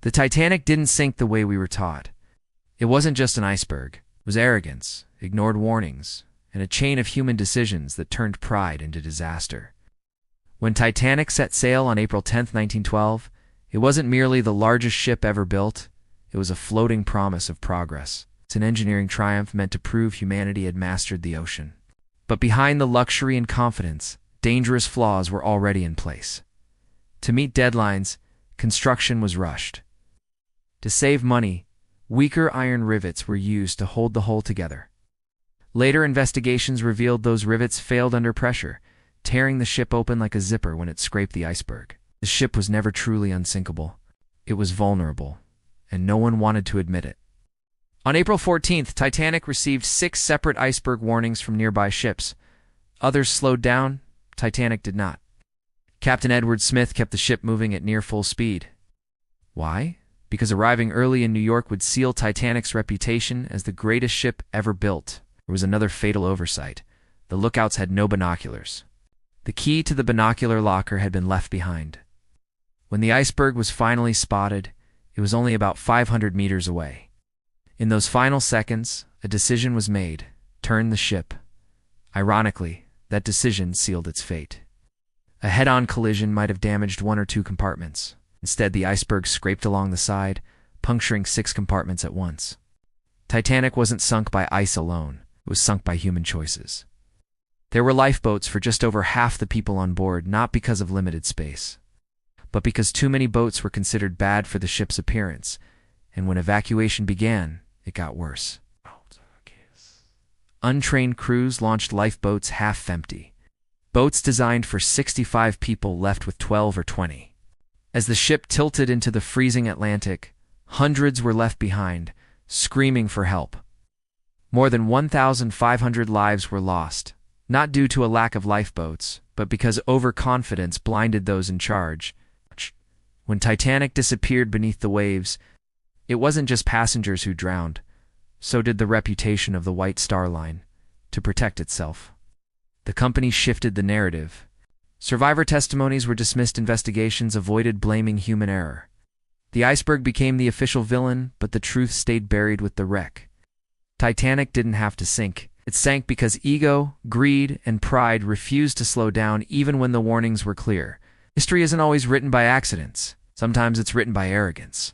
The Titanic didn't sink the way we were taught. It wasn't just an iceberg. It was arrogance, ignored warnings, and a chain of human decisions that turned pride into disaster. When Titanic set sail on April 10, 1912, it wasn't merely the largest ship ever built. It was a floating promise of progress. It's an engineering triumph meant to prove humanity had mastered the ocean. But behind the luxury and confidence, dangerous flaws were already in place. To meet deadlines, construction was rushed. To save money, weaker iron rivets were used to hold the hull together. Later investigations revealed those rivets failed under pressure, tearing the ship open like a zipper when it scraped the iceberg. The ship was never truly unsinkable. It was vulnerable, and no one wanted to admit it. On April 14th, Titanic received 6 separate iceberg warnings from nearby ships. Others slowed down. Titanic did not. Captain Edward Smith kept the ship moving at near full speed. Why? Because arriving early in New York would seal Titanic's reputation as the greatest ship ever built. There was another fatal oversight. The lookouts had no binoculars. The key to the binocular locker had been left behind. When the iceberg was finally spotted, it was only about 500 meters away. In those final seconds, a decision was made: turn the ship. Ironically, that decision sealed its fate. A head-on collision might have damaged 1 or 2 compartments. Instead, the iceberg scraped along the side, puncturing 6 compartments at once. Titanic wasn't sunk by ice alone. It was sunk by human choices. There were lifeboats for just over half the people on board, not because of limited space, but because too many boats were considered bad for the ship's appearance, and when evacuation began, it got worse. Untrained crews launched lifeboats half empty. Boats designed for 65 people left with 12 or 20. As the ship tilted into the freezing Atlantic, hundreds were left behind, screaming for help. More than 1,500 lives were lost, not due to a lack of lifeboats, but because overconfidence blinded those in charge. When Titanic disappeared beneath the waves, it wasn't just passengers who drowned. So did the reputation of the White Star Line. To protect itself, the company shifted the narrative. Survivor testimonies were dismissed, investigations avoided blaming human error. The iceberg became the official villain, but the truth stayed buried with the wreck. Titanic didn't have to sink. It sank because ego, greed, and pride refused to slow down even when the warnings were clear. History isn't always written by accidents. Sometimes it's written by arrogance.